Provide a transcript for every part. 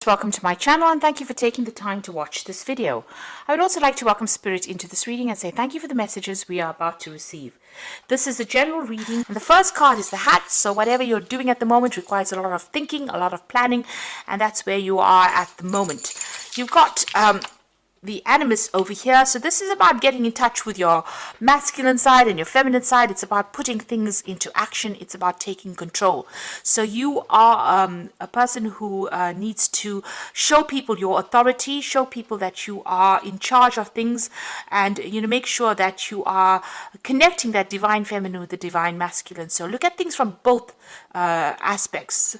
Welcome to my channel and thank you for taking the time to watch this video. I would also like to welcome Spirit into this reading and say thank you for the messages we are about to receive. This is a general reading and the first card is the hat, so whatever you're doing at the moment requires a lot of thinking, a lot of planning, and that's where you are at the moment. You've got the animus over here, so this is about getting in touch with your masculine side and your feminine side. It's about putting things into action. It's about taking control. So you are a person who needs to show people your authority, show people that you are in charge of things, and make sure that you are connecting that divine feminine with the divine masculine. So look at things from both aspects,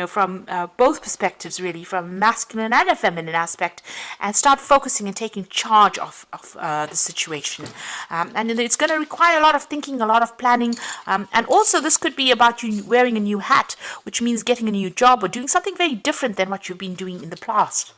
from both perspectives, really, from masculine and a feminine aspect, and start focusing and taking charge of the situation. And it's going to require a lot of thinking, a lot of planning, and also this could be about you wearing a new hat, which means getting a new job or doing something very different than what you've been doing in the past.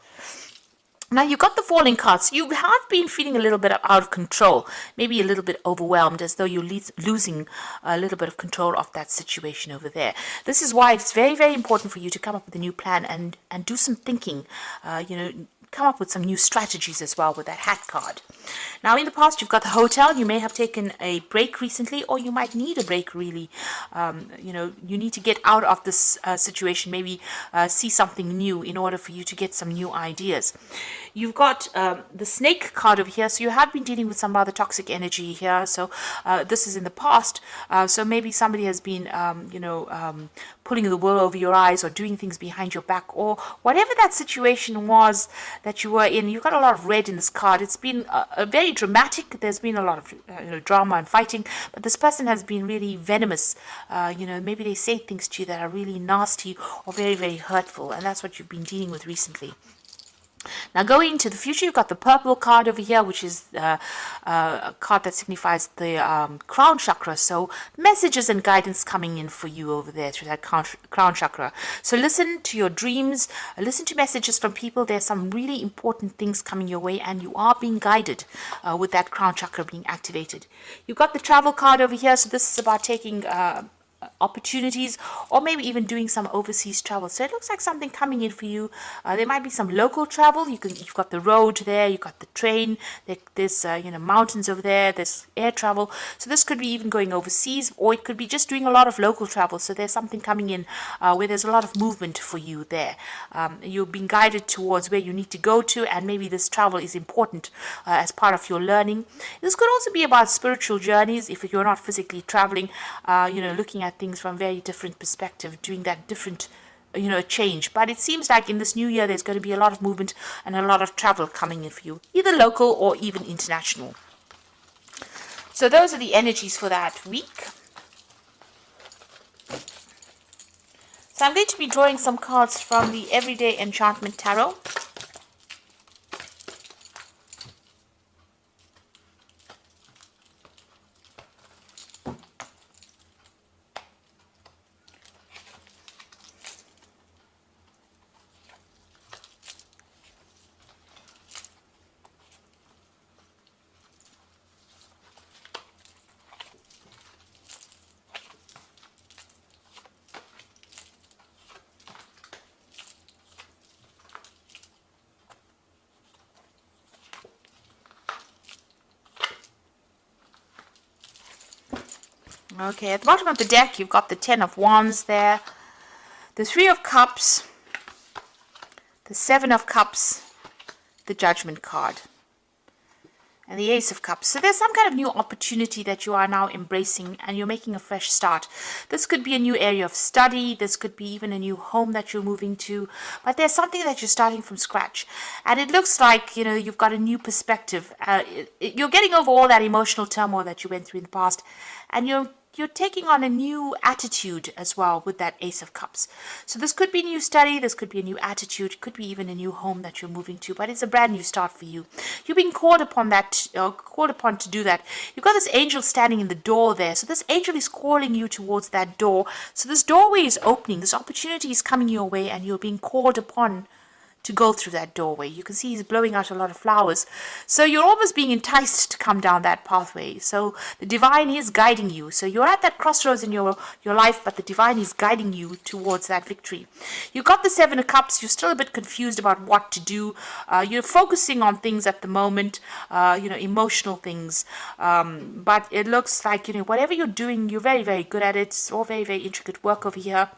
Now you've got the falling cards. You have been feeling a little bit out of control, maybe a little bit overwhelmed, as though you're losing a little bit of control of that situation over there. This is why it's very, very important for you to come up with a new plan and do some thinking, come up with some new strategies as well with that hat card. Now in the past you've got the hotel. You may have taken a break recently, or you might need a break really. You need to get out of this situation, maybe see something new in order for you to get some new ideas. You've got the snake card over here, so you have been dealing with some rather toxic energy here. So this is in the past, so maybe somebody has been pulling the wool over your eyes or doing things behind your back, or whatever that situation was that you were in. You've got a lot of red in this card. It's been a very dramatic. There's been a lot of drama and fighting, but this person has been really venomous. Maybe they say things to you that are really nasty or very, very hurtful, and that's what you've been dealing with recently. Now going into the future, you've got the purple card over here, which is a card that signifies the crown chakra. So messages and guidance coming in for you over there through that crown chakra. So listen to your dreams, listen to messages from people. There's some really important things coming your way, and you are being guided with that crown chakra being activated. You've got the travel card over here. So this is about taking opportunities, or maybe even doing some overseas travel. So it looks like something coming in for you. There might be some local travel. You've got the road there, you've got the train, there's mountains over there, there's air travel. So this could be even going overseas, or it could be just doing a lot of local travel. So there's something coming in where there's a lot of movement for you there. You're being guided towards where you need to go to, and maybe this travel is important as part of your learning. This could also be about spiritual journeys if you're not physically traveling, looking at things from very different perspective, doing that different change. But it seems like in this new year there's going to be a lot of movement and a lot of travel coming in for you, either local or even international. So those are the energies for that week. So I'm going to be drawing some cards from the Everyday Enchantment Tarot. Okay, at the bottom of the deck, you've got the Ten of Wands there, the Three of Cups, the Seven of Cups, the Judgment card, and the Ace of Cups. So there's some kind of new opportunity that you are now embracing, and you're making a fresh start. This could be a new area of study. This could be even a new home that you're moving to. But there's something that you're starting from scratch. And it looks like, you've got a new perspective. You're getting over all that emotional turmoil that you went through in the past. And you're taking on a new attitude as well with that Ace of Cups. So this could be a new study, this could be a new attitude, could be even a new home that you're moving to, but it's a brand new start for you. You're being called upon to do that. You've got this angel standing in the door there. So this angel is calling you towards that door. So this doorway is opening, this opportunity is coming your way, and you're being called upon to go through that doorway. You can see he's blowing out a lot of flowers. So you're almost being enticed to come down that pathway. So the divine is guiding you. So you're at that crossroads in your life, but the divine is guiding you towards that victory. You got the Seven of Cups. You're still a bit confused about what to do. You're focusing on things at the moment, emotional things. But it looks like, whatever you're doing, you're very, very good at it. It's all very, very intricate work over here.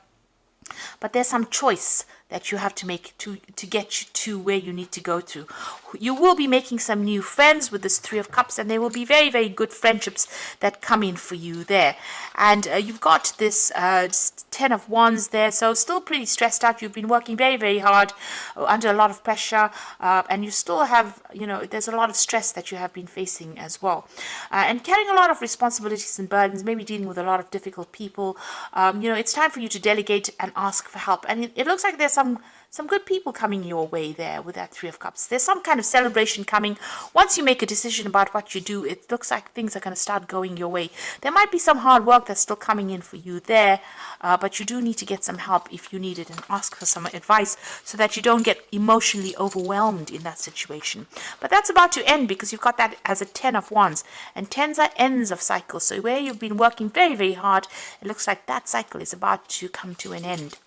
But there's some choice that you have to make to get you to where you need to go to. You will be making some new friends with this Three of Cups, and there will be very, very good friendships that come in for you there. And you've got this Ten of Wands there, so still pretty stressed out. You've been working very, very hard under a lot of pressure, and you still have, there's a lot of stress that you have been facing as well. And carrying a lot of responsibilities and burdens, maybe dealing with a lot of difficult people. It's time for you to delegate and ask for help. And it looks like there's some good people coming your way there with that Three of Cups. There's some kind of celebration coming. Once you make a decision about what you do, it looks like things are going to start going your way. There might be some hard work that's still coming in for you there, but you do need to get some help if you need it and ask for some advice so that you don't get emotionally overwhelmed in that situation. But that's about to end because you've got that as a Ten of Wands, and tens are ends of cycles. So where you've been working very, very hard, it looks like that cycle is about to come to an end.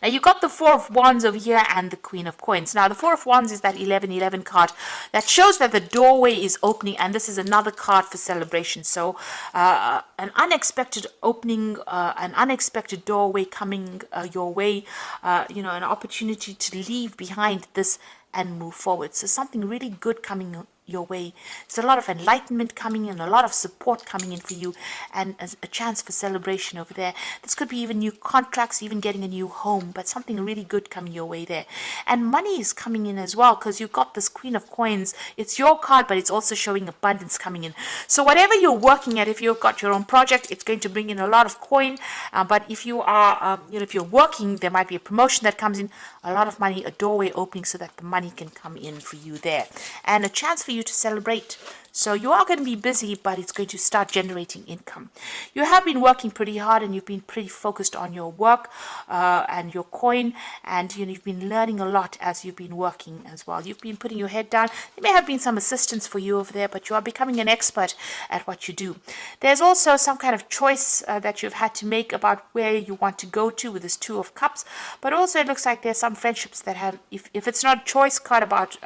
Now you got the Four of Wands over here and the Queen of Coins. Now the Four of Wands is that 1111 card that shows that the doorway is opening, and this is another card for celebration. So an unexpected opening, an unexpected doorway coming your way, an opportunity to leave behind this and move forward. So something really good coming your way. There's a lot of enlightenment coming in, a lot of support coming in for you, and a chance for celebration over there. This could be even new contracts, even getting a new home, but something really good coming your way there. And money is coming in as well, because you've got this Queen of Coins. It's your card, but it's also showing abundance coming in. So whatever you're working at, if you've got your own project, it's going to bring in a lot of coin. But if you are, if you're working, there might be a promotion that comes in, a lot of money, a doorway opening so that the money can come in for you there, and a chance for you to celebrate. So you are going to be busy, but it's going to start generating income. You have been working pretty hard, and you've been pretty focused on your work and your coin, and you've been learning a lot as you've been working as well. You've been putting your head down. There may have been some assistance for you over there, but you are becoming an expert at what you do. There's also some kind of choice that you've had to make about where you want to go to with this Two of Cups, but also it looks like there's some friendships that have, if it's not a choice card about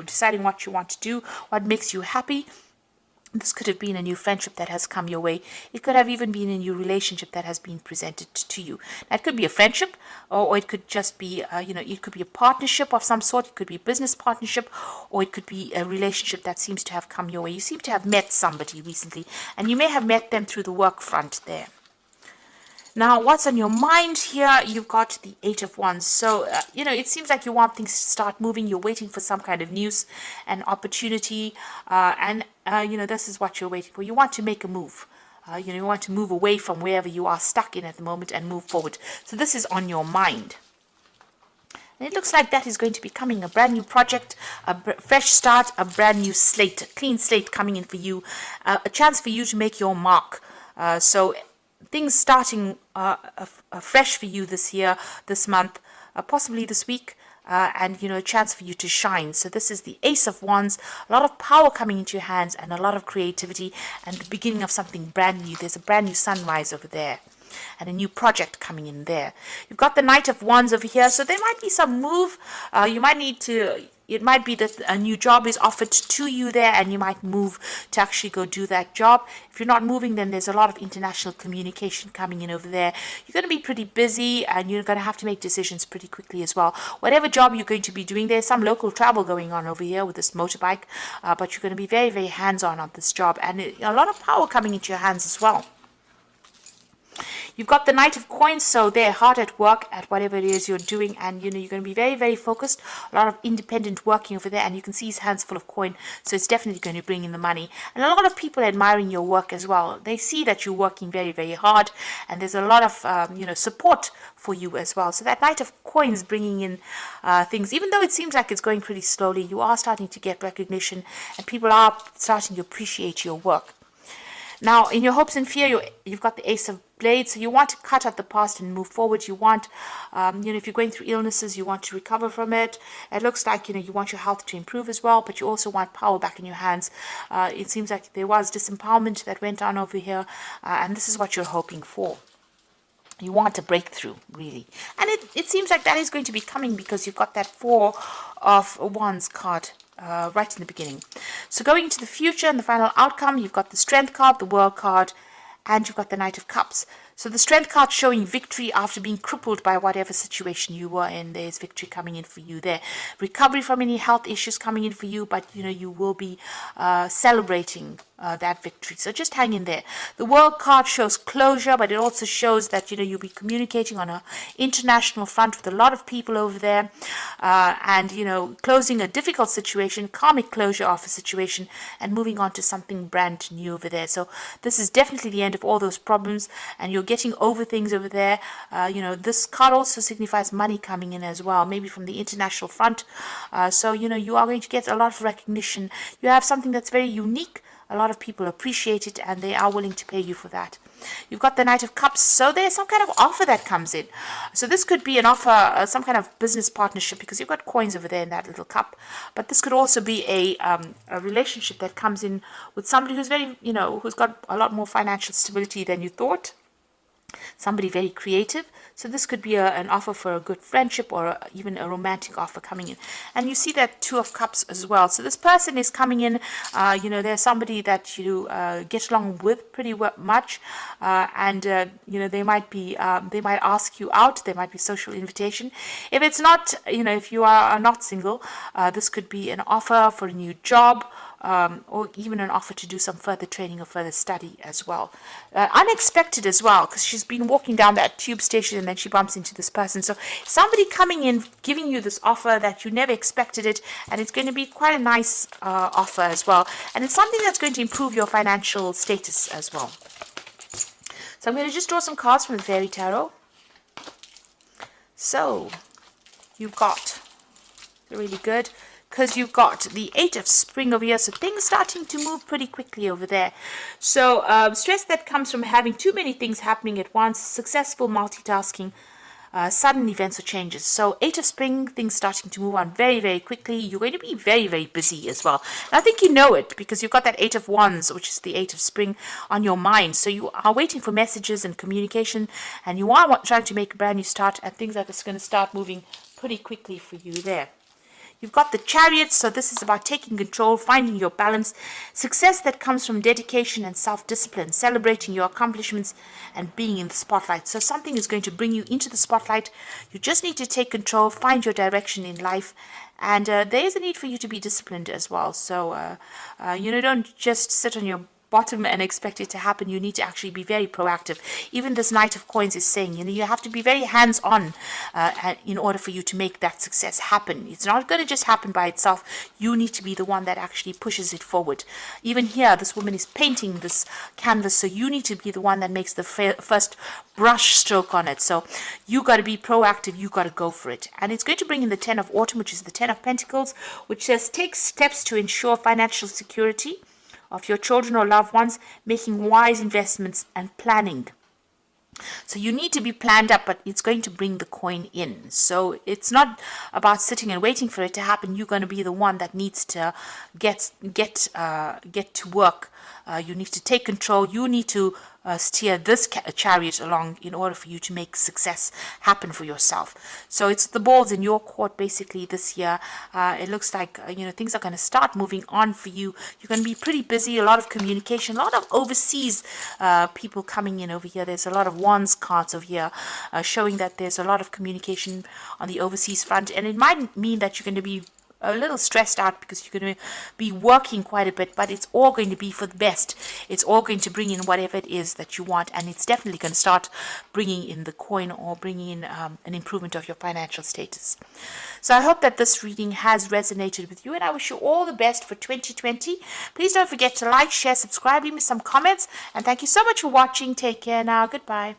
deciding what you want to do, what makes you happy, this could have been a new friendship that has come your way. It could have even been a new relationship that has been presented to you. Now, it could be a friendship, or it could just be, it could be a partnership of some sort. It could be a business partnership, or it could be a relationship that seems to have come your way. You seem to have met somebody recently, and you may have met them through the work front there. Now, what's on your mind here? You've got the Eight of Wands. So, it seems like you want things to start moving. You're waiting for some kind of news and opportunity. This is what you're waiting for. You want to make a move. You want to move away from wherever you are stuck in at the moment and move forward. So this is on your mind. And it looks like that is going to be coming. A brand new project, a fresh start, a brand new slate, a clean slate coming in for you. A chance for you to make your mark. So things starting fresh for you this year, this month, possibly this week, and a chance for you to shine. So this is the Ace of Wands, a lot of power coming into your hands, and a lot of creativity, and the beginning of something brand new. There's a brand new sunrise over there, and a new project coming in there. You've got the Knight of Wands over here, so there might be some move. You might need to. It might be that a new job is offered to you there, and you might move to actually go do that job. If you're not moving, then there's a lot of international communication coming in over there. You're going to be pretty busy, and you're going to have to make decisions pretty quickly as well. Whatever job you're going to be doing, there's some local travel going on over here with this motorbike, but you're going to be very, very hands-on on this job, and a lot of power coming into your hands as well. You've got the Knight of Coins, so they're hard at work at whatever it is you're doing, and you're going to be very, very focused. A lot of independent working over there, and you can see his hands full of coin, so it's definitely going to bring in the money. And a lot of people admiring your work as well. They see that you're working very, very hard, and there's a lot of support for you as well. So that Knight of Coins bringing in things, even though it seems like it's going pretty slowly, you are starting to get recognition, and people are starting to appreciate your work. Now, in your hopes and fear, you've got the Ace of Blades, so you want to cut out the past and move forward. You want, if you're going through illnesses, you want to recover from it. It looks like, you want your health to improve as well, but you also want power back in your hands. It seems like there was disempowerment that went on over here, and this is what you're hoping for. You want a breakthrough, really. And it seems like that is going to be coming because you've got that Four of Wands card right in the beginning. So going into the future and the final outcome, you've got the Strength card, the World card, and you've got the Knight of Cups. So the Strength card showing victory after being crippled by whatever situation you were in. There's victory coming in for you there. Recovery from any health issues coming in for you, but you will be celebrating that victory. So just hang in there. The World card shows closure, but it also shows that you'll be communicating on an international front with a lot of people over there, and closing a difficult situation, karmic closure of a situation, and moving on to something brand new over there. So this is definitely the end of all those problems, and you're getting over things over there. This card also signifies money coming in as well, maybe from the international front. So you are going to get a lot of recognition. You have something that's very unique. A lot of people appreciate it, and they are willing to pay you for that. You've got the Knight of Cups, so there's some kind of offer that comes in. So this could be an offer, some kind of business partnership, because you've got coins over there in that little cup. But this could also be a relationship that comes in with somebody who's very, who's got a lot more financial stability than you thought. Somebody very creative. So this could be an offer for a good friendship, or even a romantic offer coming in. And you see that Two of Cups as well. So this person is coming in, there's somebody that you get along with pretty much, and they might ask you out. There might be social invitation. If it's not, if you are not single, this could be an offer for a new job, or even an offer to do some further training or further study as well. Unexpected as well, because she's been walking down that tube station and then she bumps into this person. So somebody coming in, giving you this offer that you never expected it, and it's going to be quite a nice offer as well. And it's something that's going to improve your financial status as well. So I'm going to just draw some cards from the Fairy Tarot. So you've got really good, because you've got the Eight of Spring over here, so things starting to move pretty quickly over there. So stress that comes from having too many things happening at once, successful multitasking, sudden events or changes. So Eight of Spring, things starting to move on very, very quickly. You're going to be very, very busy as well. And I think you know it, because you've got that Eight of Wands, which is the Eight of Spring, on your mind. So you are waiting for messages and communication, and you are trying to make a brand new start, and things are just going to start moving pretty quickly for you there. You've got the Chariot, so this is about taking control, finding your balance, success that comes from dedication and self-discipline, celebrating your accomplishments and being in the spotlight. So something is going to bring you into the spotlight. You just need to take control, find your direction in life, and there is a need for you to be disciplined as well. So, don't just sit on your bottom and expect it to happen. You need to actually be very proactive. Even this Knight of Coins is saying, you have to be very hands-on in order for you to make that success happen. It's not going to just happen by itself. You need to be the one that actually pushes it forward. Even here, this woman is painting this canvas, so you need to be the one that makes the first brush stroke on it. So you got to be proactive. You got to go for it. And it's going to bring in the Ten of Autumn, which is the Ten of Pentacles, which says take steps to ensure financial security of your children or loved ones, making wise investments and planning. So you need to be planned up, but it's going to bring the coin in. So it's not about sitting and waiting for it to happen. You're going to be the one that needs to get to work. You need to take control. You need to steer this chariot along in order for you to make success happen for yourself. So it's the balls in your court basically this year. It looks like things are going to start moving on for you. You're going to be pretty busy, a lot of communication, a lot of overseas people coming in over here. There's a lot of Wands cards over here showing that there's a lot of communication on the overseas front, and it might mean that you're going to be a little stressed out because you're going to be working quite a bit, but it's all going to be for the best. It's all going to bring in whatever it is that you want, and it's definitely going to start bringing in the coin or bringing in an improvement of your financial status. So I hope that this reading has resonated with you, and I wish you all the best for 2020. Please don't forget to like, share, subscribe, leave me some comments, and thank you so much for watching. Take care now. Goodbye.